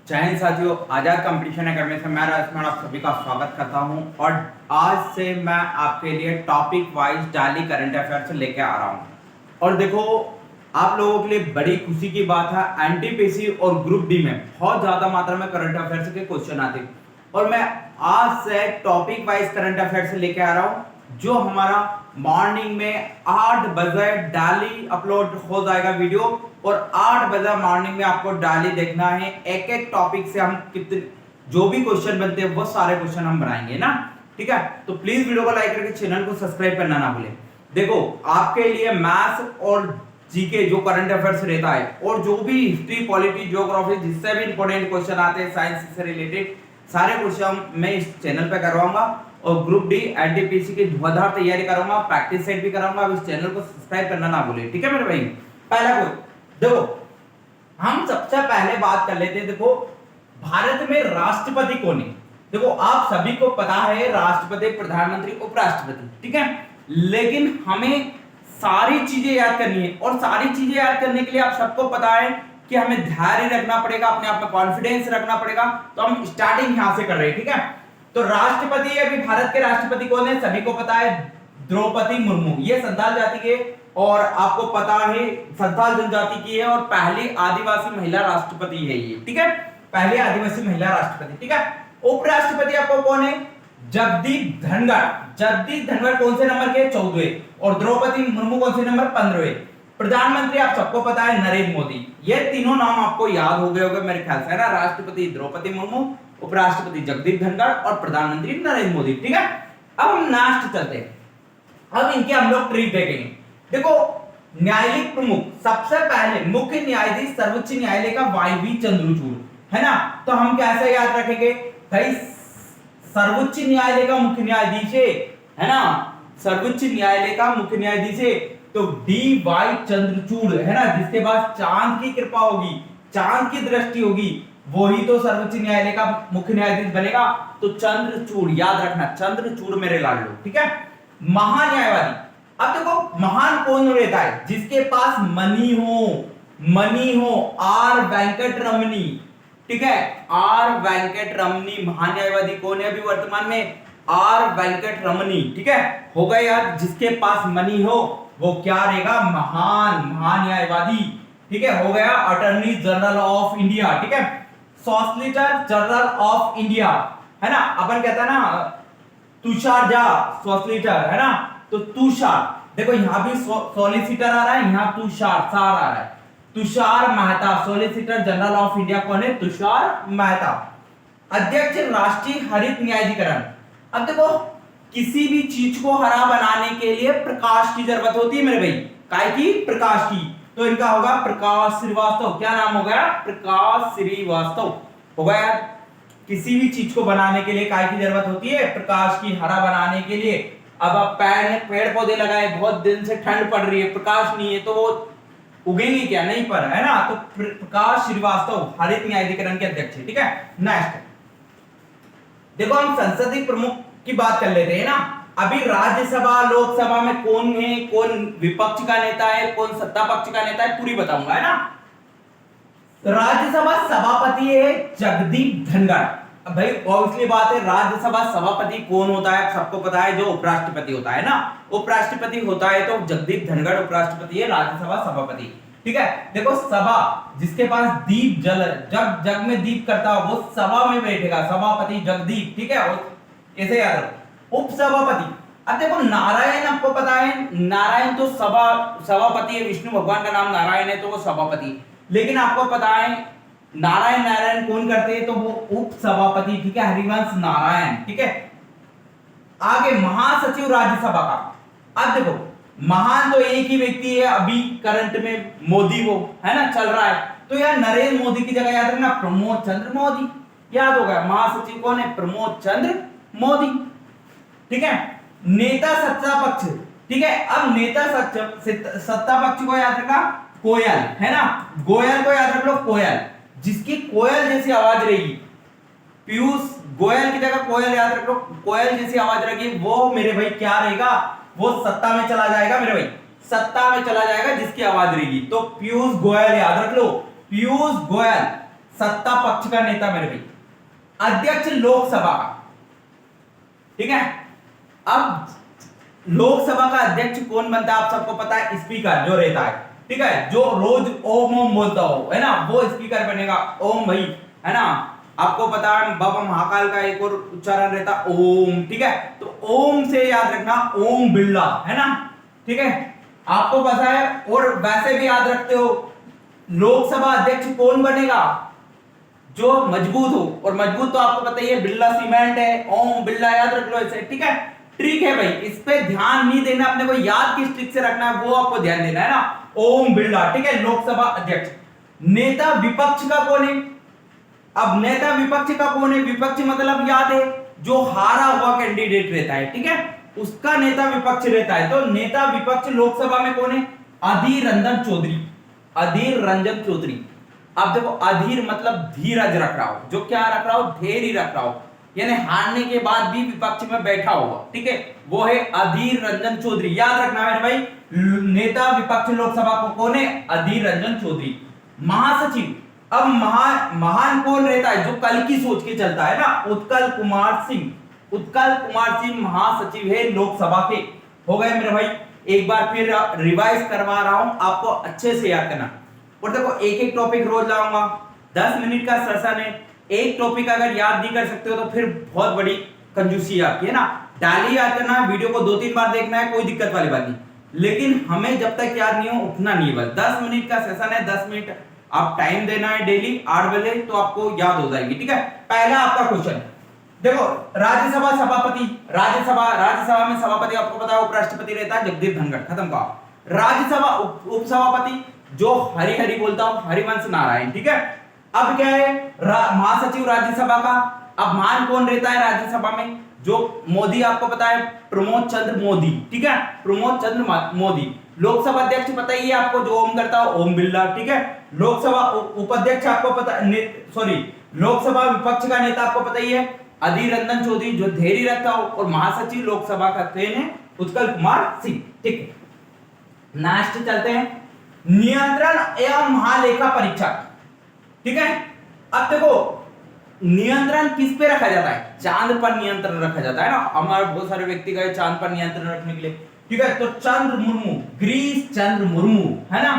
जय हिंद साथियों, आजाद competition academy से मैं राजकुमार आप सभी का स्वागत करता हूं। और आज से मैं आपके लिए topic wise daily current affairs लेके आ रहा हूं। और देखो, आप लोगों के लिए बड़ी खुशी की बात है, एनटीपीसी और ग्रुप डी में बहुत ज्यादा मात्रा में करंट अफेयर्स के क्वेश्चन आते हैं और मैं आज से टॉपिक वाइज करंट अफेयर्स लेके आ रहा हूं, जो हमारा मॉर्निंग में 8 बजे डेली अपलोड हो जाएगा वीडियो। और 8 बजे मॉर्निंग में आपको डेली देखना है। एक एक टॉपिक से हम कितने जो भी क्वेश्चन बनते हैं वो सारे क्वेश्चन हम बनाएंगे ना, ठीक है। तो प्लीज वीडियो को लाइक करके चैनल को सब्सक्राइब करना ना भूलें। देखो, आपके लिए मैथ्स और जीके जो करंट अफेयर्स रहता है और जो भी हिस्ट्री, पॉलिटी, ज्योग्राफी जिससे भी इंपॉर्टेंट क्वेश्चन आते हैं साइंस से रिलेटेड सारे क्वेश्चन मैं इस चैनल पे करवाऊंगा। और ग्रुप डी एनटीपीसी की धुआंधार तैयारी कराऊंगा, प्रैक्टिस सेट भी कराऊंगा। अब इस चैनल को सब्सक्राइब करना ना भूलें, ठीक है मेरे भाई। पहला को देखो, हम सबसे पहले बात कर लेते हैं। देखो, भारत में राष्ट्रपति कौन है? देखो, आप सभी को पता है राष्ट्रपति, प्रधानमंत्री, उपराष्ट्रपति, ठीक है। लेकिन हमें सारी चीजें याद करनी है और सारी चीजें याद करने के लिए आप सबको पता है कि हमें धैर्य रखना पड़ेगा, अपने आप में कॉन्फिडेंस रखना पड़ेगा। तो हम स्टार्टिंग यहां से कर रहे हैं, ठीक है। तो राष्ट्रपति, अभी भारत के राष्ट्रपति कौन है? सभी को पता है, द्रौपदी मुर्मू। ये संथाल जाति के और आपको पता है संथाल जनजाति की है और पहली आदिवासी महिला राष्ट्रपति है ये, ठीक है। पहली आदिवासी महिला राष्ट्रपति, ठीक है। उपराष्ट्रपति आपको कौन है? जगदीप धनखड़। जगदीप धनखड़ कौन से नंबर के? 14वें। और द्रौपदी मुर्मू कौन से नंबर? 15वें। प्रधानमंत्री आप सबको पता है नरेंद्र मोदी। ये तीनों नाम आपको याद हो गए होंगे मेरे ख्याल से, है ना। राष्ट्रपति द्रौपदी मुर्मू, उपराष्ट्रपति जगदीप धनखड़ और प्रधानमंत्री नरेंद्र मोदी, ठीक है। अब हम नेक्स्ट चलते हैं। अब इनके हम लोग ट्रिक देखेंगे। देखो, न्यायिक प्रमुख सबसे पहले मुख्य न्यायाधीश सर्वोच्च न्यायालय का वाईवी चंद्रचूड़, है ना। तो हम कैसे याद रखेंगे भाई? सर्वोच्च न्यायालय का मुख्य न्यायाधीश है ना, सर्वोच्च न्यायालय का मुख्य न्यायाधीश है तो डी वाई चंद्रचूड़, है ना, जिसके पास चांद की कृपा होगी, चांद की दृष्टि होगी, वही तो सर्वोच्च न्यायालय का मुख्य न्यायाधीश बनेगा। तो चंद्रचूड़ याद रखना, चंद्रचूड़ मेरे लाडलो, ठीक है। महान्यायवादी, अब देखो महान कौन रहता है? जिसके पास मनी हो, आर वेंकट रमनी, ठीक है। आर वेंकट रमनी महान्यायवादी कौन है अभी वर्तमान में? आर वेंकट रमनी, ठीक है। हो गया यार, जिसके पास मनी हो वो क्या रहेगा? महान्यायवादी, ठीक है। हो गया अटॉर्नी जनरल ऑफ इंडिया, ठीक है। सॉलिसिटर जनरल ऑफ इंडिया, है ना। अपन कहता है ना तुषार झा सॉलिसिटर, है ना। तो तुषार, देखो यहां भी सॉलिसिटर आ रहा है, यहां तुषार सार आ रहा है। Tushar Mehta, solicitor general of India कौन है? तुषार मेहता। अध्यक्ष राष्ट्रीय हरित न्यायाधिकरण, अब देखो किसी भी चीज को हरा बनाने के लिए प्रकाश की जरूरत होती है मेरे भाई। काय की? प्रकाश की। तो इनका होगा प्रकाश श्रीवास्तव। क्या नाम हो गया? प्रकाश श्रीवास्तव हो गया। किसी भी चीज को बनाने के लिए काय की जरूरत होती है? प्रकाश की। हरा बनाने के लिए अब आप पेड़ पौधे लगाए, बहुत दिन से ठंड पड़ रही है, प्रकाश नहीं है तो वो उगेंगे क्या? नहीं पर, है ना। तो प्रकाश श्रीवास्तव हरित न्यायाधिकरण के अध्यक्ष है, ठीक है। नेक्स्ट देखो, हम संसदीय प्रमुख की बात कर लेते हैं ना। अभी राज्यसभा, लोकसभा में कौन है, कौन विपक्ष का नेता है, कौन सत्ता पक्ष का नेता है, पूरी बताऊंगा, है ना। राज्यसभा सभापति है जगदीप धनखड़। अब भाई ऑब्वियसली बात है, राज्यसभा सभापति कौन होता है? सबको पता है, जो उपराष्ट्रपति होता है ना। उपराष्ट्रपति होता है तो जगदीप धनखड़ उपराष्ट्रपति है, राज्यसभा सभापति, ठीक है। देखो, सभा जिसके पास दीप जल, जब जग में दीप करता हो वो सभा में बैठेगा, सभापति जगदीप, ठीक है। ऐसे याद रखो। उपसभापति, अब देखो नारायण, आपको पता है नारायण तो सभापति है, विष्णु भगवान का नाम नारायण है तो वो सभापति। लेकिन आपको पता है नारायण कौन करते हैं? तो वो उप सभापति, ठीक है, हरिवंश नारायण, ठीक है। आगे महासचिव राज्यसभा का, अब देखो महान तो एक ही व्यक्ति है अभी करंट में, मोदी, वो है ना, चल रहा है। तो यार नरेंद्र मोदी की जगह याद रखना प्रमोद चंद्र मोदी, याद होगा। महासचिव कौन है? प्रमोद चंद्र मोदी, ठीक है। नेता सत्ता पक्ष, ठीक है। अब नेता सत्ता पक्ष को याद रखना कोयल, है ना। गोयल को याद रख लो, कोयल, जिसकी कोयल जैसी आवाज रहेगी। पीयूष गोयल की जगह कोयल याद रख लो, कोयल जैसी आवाज रहेगी, वो मेरे भाई क्या रहेगा? वो सत्ता में चला जाएगा मेरे भाई, सत्ता में चला जाएगा जिसकी आवाज रहेगी। तो पीयूष गोयल याद रख लो, पीयूष गोयल सत्ता पक्ष का नेता मेरे भाई, अध्यक्ष लोकसभा का, ठीक है। अब लोकसभा का अध्यक्ष कौन बनता है आप सबको पता है, स्पीकर जो रहता है, ठीक है, जो रोज ओम ओम बोलता हो, है ना, वो स्पीकर बनेगा। ओम भाई, है ना, आपको पता है बाबा महाकाल का एक और उच्चारण रहता ओम, ठीक है, तो ओम से याद रखना ओम बिरला, है ना, ठीक है, आपको पता है। और वैसे भी याद रखते हो लोकसभा अध्यक्ष कौन बनेगा, जो मजबूत हो, और मजबूत तो आपको पता ही है बिरला सीमेंट है, ओम बिरला याद रख लो ऐसे, ठीक है। ट्रिक है भाई, इस पे ध्यान नहीं देना, अपने को याद किस ट्रिक से रखना है वो आपको ध्यान देना है ना, ओम बिरला, ठीक है, लोकसभा अध्यक्ष। नेता विपक्ष का कौन है, अब नेता विपक्ष का कौन है, विपक्ष मतलब याद है जो हारा हुआ कैंडिडेट रहता है, ठीक है, उसका नेता विपक्ष रहता है। तो नेता विपक्ष लोकसभा में कौन है, अधीर रंजन चौधरी, अधीर रंजन चौधरी। अब देखो अधीर मतलब धीरज रख रहा हो, जो क्या रख रहा हो, धैर्य रख रहा हो, यानी हारने के बाद भी विपक्ष में बैठा होगा, ठीक है, वो है अधीर रंजन चौधरी। याद रखना है भाई, नेता विपक्ष लोकसभा को कौन है, अधीर रंजन चौधरी। महासचिव, अब महान कौन रहता है, जो कल की सोच के चलता है ना, उत्कल कुमार सिंह, उत्कल कुमार सिंह महासचिव है लोकसभा के। हो गए मेरे भाई, एक बार फिर रिवाइज करवा रहा हूं, आपको अच्छे से याद करना। और देखो एक एक टॉपिक रोज लाऊंगा, 10 मिनट का सेशन है, एक टॉपिक अगर याद नहीं कर सकते हो तो फिर बहुत बड़ी कंजूसी आपकी, है ना। डाली याद करना, वीडियो को 2-3 बार देखना है, कोई दिक्कत वाली बात नहीं, लेकिन हमें जब तक याद नहीं हो उठना नहीं है। बस 10 मिनट का सेशन है, 10 मिनट आप टाइम देना है डेली 8 बजे, तो आपको याद हो जाएगी, ठीक है। पहला आपका क्वेश्चन देखो, राज्यसभा सभापति, राज्यसभा में सभापति आपको पता है उपराष्ट्रपति रहता है, जगदीप धनखड़, खत्म कहा। राज्यसभा उपसभापति जो हरि हरि बोलता हूं, हरिवंश नारायण, ठीक है। अब क्या है, महासचिव राज्यसभा का, अब महान कौन रहता है राज्यसभा में, जो मोदी आपको पता है प्रमोद चंद्र मोदी, ठीक है, प्रमोद चंद्र मोदी। लोकसभा अध्यक्ष पता ही है आपको, जो ओम करता है ओम बिरला, ठीक है। लोकसभा उपाध्यक्ष आपको पता, सॉरी, लोकसभा विपक्ष का नेता आपको पता ही है अधीर रंजन चौधरी, जो धैर्य रखता हो, और महासचिव लोकसभा का कौन है, उत्कल कुमार सिंह, ठीक है। नेक्स्ट चलते हैं, नियंत्रण एवं महालेखा परीक्षक, ठीक है। अब देखो नियंत्रण किस पे रखा जाता है, चांद पर नियंत्रण रखा जाता है ना, हमारे बहुत सारे व्यक्ति गए चांद पर नियंत्रण रखने के लिए, ठीक है। तो चंद्र मुर्मू, ग्रीस चंद्र मुर्मू, है ना,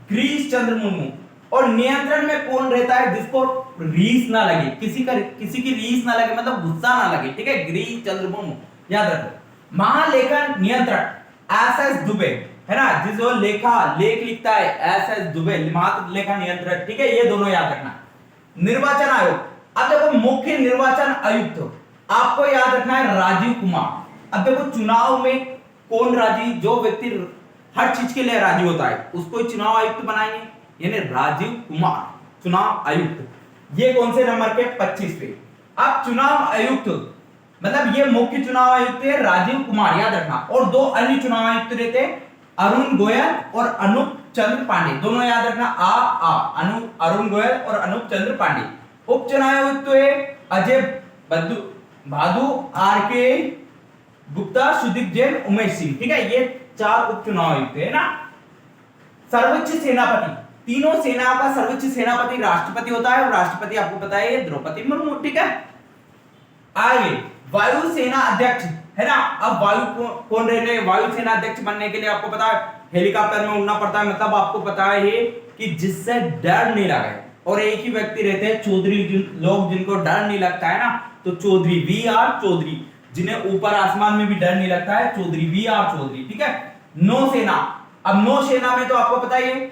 ग्रीस चंद्र मुर्मू। और नियंत्रण में कौन रहता है, जिसको रीस ना लगे, किसी की रीस ना लगे, मतलब गुस्सा ना लगे, ठीक है, ग्रीस चंद्र मुर्मू, याद रखो। महालेखा नियंत्रक एसएस दुबे, है ना, जिसको लेख लिखता है एसएस दुबे, महालेखा नियंत्रक, ठीक है, ये दोनों याद रखना। निर्वाचन आयोग, अब देखो मुख्य निर्वाचन आयुक्त आपको याद रखना है राजीव कुमार। अब देखो चुनाव में कौन राजी, जो व्यक्ति हर चीज के लिए राजी होता है उसको चुनाव आयुक्त बनाएंगे, यानी राजीव कुमार चुनाव आयुक्त। ये कौन से नंबर के, 25 पे। अब चुनाव आयुक्त मतलब ये मुख्य चुनाव आयुक्त है राजीव कुमार, याद रखना। और दो अन्य चुनाव आयुक्त रहते हैं अरुण गोयल और अनूप चंद्र पांडे, दोनों याद रखना, अरुण गोयल और अनूप चंद्र पांडे। उप चुनाव आयुक्त है अजय भादु, आर के गुप्ता, सुदीप जैन, उमेश सिंह, ठीक है, ये 4 उप चुनाव आयुक्त है ना। सर्वोच्च सेनापति, तीनों सेनाओं का सर्वोच्च सेनापति राष्ट्रपति होता है, और राष्ट्रपति आपको पता है द्रौपदी मुर्मू, ठीक है। आगे वायुसेना अध्यक्ष, है ना। अब वायु कौन रहते हैं, वायुसेना अध्यक्ष बनने के लिए आपको पता है हेलीकॉप्टर में उड़ना पड़ता है, मतलब आपको पता है कि जिससे डर नहीं लगे, और एक ही व्यक्ति रहते हैं चौधरी, लोग जिनको डर नहीं लगता है ना, तो चौधरी, वी आर चौधरी, जिन्हें ऊपर आसमान में भी डर नहीं लगता है, चौधरी, वी आर चौधरी, ठीक है। नौसेना, अब नौसेना में तो आपको पता ही है,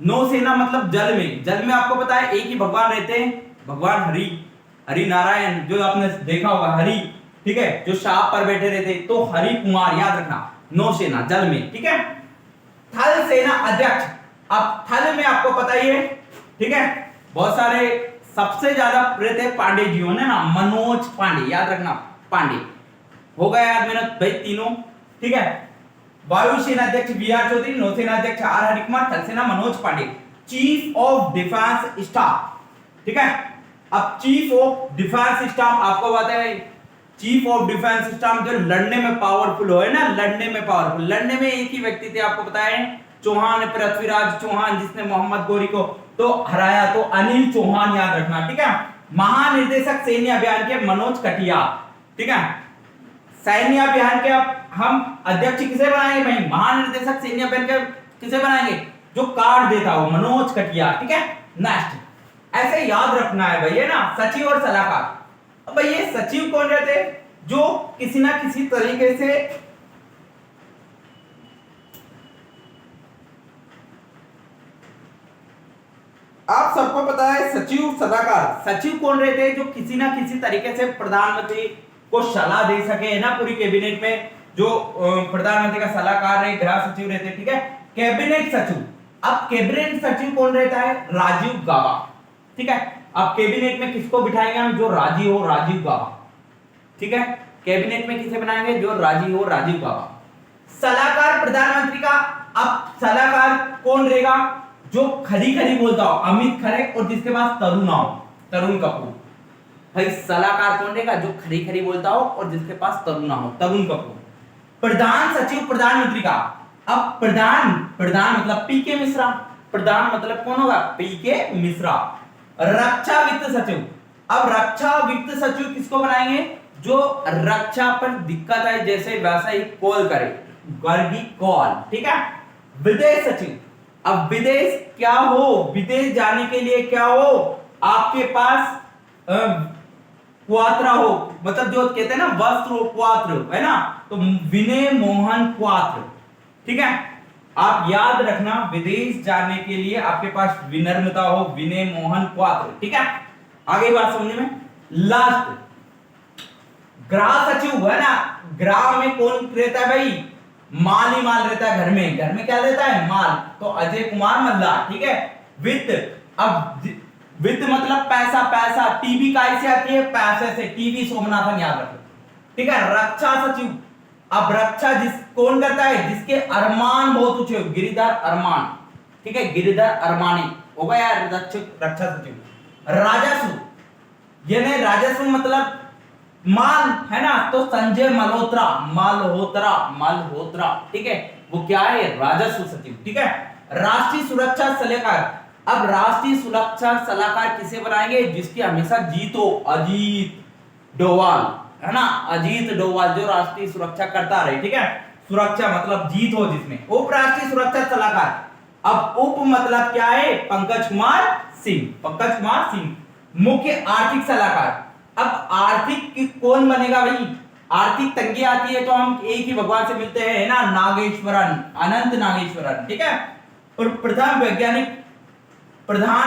नौसेना मतलब जल में आपको पता है एक ही भगवान रहते हैं, भगवान हरि नारायण, जो आपने देखा होगा हरि, ठीक है, जो शाप पर बैठे रहते, तो हरि कुमार, याद रखना, नौसेना जल में, ठीक है। थल सेना अध्यक्ष, अब थल में आपको पता ही है, ठीक है, बहुत सारे, सबसे ज्यादा रहते हैं पांडे जी, है ना, मनोज पांडे, याद रखना, पांडे। हो गया याद मेरा भाई तीनों, ठीक है। वायुसेना अध्यक्ष बी आर चौधरी, नौसेना अध्यक्ष आर हरिकुमार, थल सेना Manoj Pande. Chief of defence staff, ठीक है। अब चीफ ऑफ डिफेंस स्टाफ आपको पता है, चीफ ऑफ डिफेंस स्टाफ जो लड़ने में पावरफुल हो, है ना, लड़ने में पावरफुल, लड़ने में एक ही व्यक्ति थे, आपको पता है चौहान पृथ्वीराज चौहान जिसने मोहम्मद गौरी को तो हराया, तो अनिल चौहान याद रखना, ठीक है। महानिर्देशक सैन्य अभियान के मनोज कटिया, ठीक है। सैन्य अभियान के अब हम अध्यक्ष किसे बनाएंगे भाई, महानिर्देशक सैन्य अभियान के किसे बनाएंगे, जो कार्ड देता हो मनोज कटिया, ठीक है। नेक्स्ट ऐसे याद रखना है भैया ना, सचिव और सलाहकार। अब भाई ये सचिव कौन रहते हैं, जो किसी ना किसी तरीके से आप सबको पता है सचिव सलाहकार, सचिव कौन रहते हैं, जो किसी ना किसी तरीके से प्रधानमंत्री को सलाह दे सके, है ना। पूरी कैबिनेट में जो प्रधानमंत्री का सलाहकार है, गृह सचिव रहते हैं, ठीक है। कैबिनेट सचिव, अब कैबिनेट सचिव कौन रहता है, राजीव गाबा, ठीक है। अब कैबिनेट में किसको बिठाएंगे हम, जो राजी हो, राजीव गाबा, ठीक है। कैबिनेट में किसे बनाएंगे, जो राजी हो, राजीव गाबा। सलाहकार प्रधानमंत्री का, अब सलाहकार कौन रहेगा, जो खरी खरी बोलता हो, अमित खरे, और जिसके पास तरुण ना हो, तरुण कपूर। भाई सलाहकार कौन रहेगा, जो खरी खरी बोलता हो और जिसके पास तरुण ना हो, तरुण कपूर। प्रधान सचिव प्रधानमंत्री का, अब प्रधान मतलब पीके मिश्रा, प्रधान मतलब कौन होगा, पीके मिश्रा। रक्षा वित्त सचिव, अब रक्षा वित्त सचिव किसको बनाएंगे, जो रक्षा पर दिक्कत है, जैसे वैसा ही कॉल करे, गर्गी कॉल, ठीक है। विदेश सचिव, अब विदेश क्या हो, विदेश जाने के लिए क्या हो, आपके पास क्वात्रा हो, मतलब जो कहते हैं ना वस्त्र हो, क्वात्र है ना, तो विनय मोहन क्वात्र, ठीक है। आप याद रखना, विदेश जाने के लिए आपके पास विनम्रता हो, विनय मोहन क्वात्र, ठीक है। आगे बात समझने में, लास्ट गृह सचिव है ना, गृह में कौन रहता है भाई, माल ही माल रहता है, घर में क्या रहता है, माल, तो अजय कुमार मल्ला, ठीक है। वित्त, अब वित्त मतलब पैसा, पैसा टीवी कैसे आती है, पैसे से, टीवी सोमनाथन याद रखो, ठीक है। रक्षा सचिव, अब रक्षा कौन करता है, जिसके अरमान बहुत ऊंचे, गिरिधर अरमान, ठीक है, गिरिधर अरमानी होगा यार रक्षा सचिव। राजस्व, यानी राजस्व मतलब माल है ना, तो संजय मल्होत्रा, मल्होत्रा, ठीक है, वो क्या है, राजस्व सचिव, ठीक है। राष्ट्रीय सुरक्षा सलाहकार, अब राष्ट्रीय सुरक्षा सलाहकार किसे बनाएंगे, जिसकी हमेशा जीत हो, अजीत डोवाल, है ना, अजीत डोवाल, जो राष्ट्रीय सुरक्षा करता रहे, ठीक है। सुरक्षा मतलब जीत हो जिसमें। उप राष्ट्रीय सुरक्षा सलाहकार, अब उप मतलब क्या है, पंकज कुमार सिंह। मुख्य आर्थिक सलाहकार, अब आर्थिक कौन बनेगा भाई, आर्थिक तंगी आती है तो हम एक ही भगवान से मिलते हैं, है ना, नागेश्वरन, अनंत नागेश्वरन, ठीक है। और प्रधान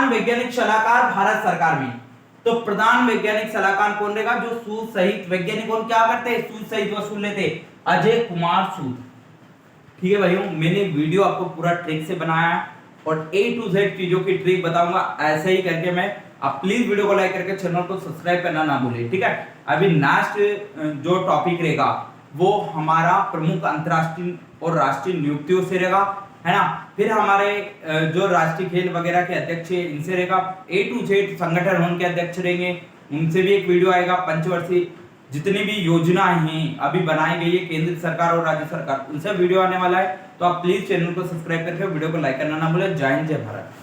वैज्ञानिक सलाहकार भारत सरकार में, तो प्रधान वैज्ञानिक सलाहकार कौन रहेगा, जो सूद सहित वैज्ञानिक कौन क्या करते हैं, सूद सहित वसूल लेते, अजय कुमार सूद, ठीक है भाइयों। मैंने वीडियो आपको पूरा ट्रिक से बनाया है और A to Z चीजों की ट्रिक बताऊंगा, ऐसे ही करके मैं, आप प्लीज वीडियो को लाइक करके चैनल को सब्सक्राइब करना ना भूलें, ठीक है। अभी नेक्स्ट जो टॉपिक रहेगा वो हमारा प्रमुख अंतरराष्ट्रीय और राष्ट्रीय नियुक्तियों से रहेगा, है ना। फिर हमारे जो राष्ट्रीय खेल वगैरह के अध्यक्ष है इनसे रहेगा, A to Z संगठन उनके अध्यक्ष रहेंगे, उनसे भी एक वीडियो आएगा। पंचवर्षीय जितनी भी योजनाएं हैं अभी बनाई गई है केंद्र सरकार और राज्य सरकार, उनसे वीडियो आने वाला है, तो आप प्लीज चैनल को सब्सक्राइब करके वीडियो को लाइक करना ना भूलें। जय हिंद, जय भारत।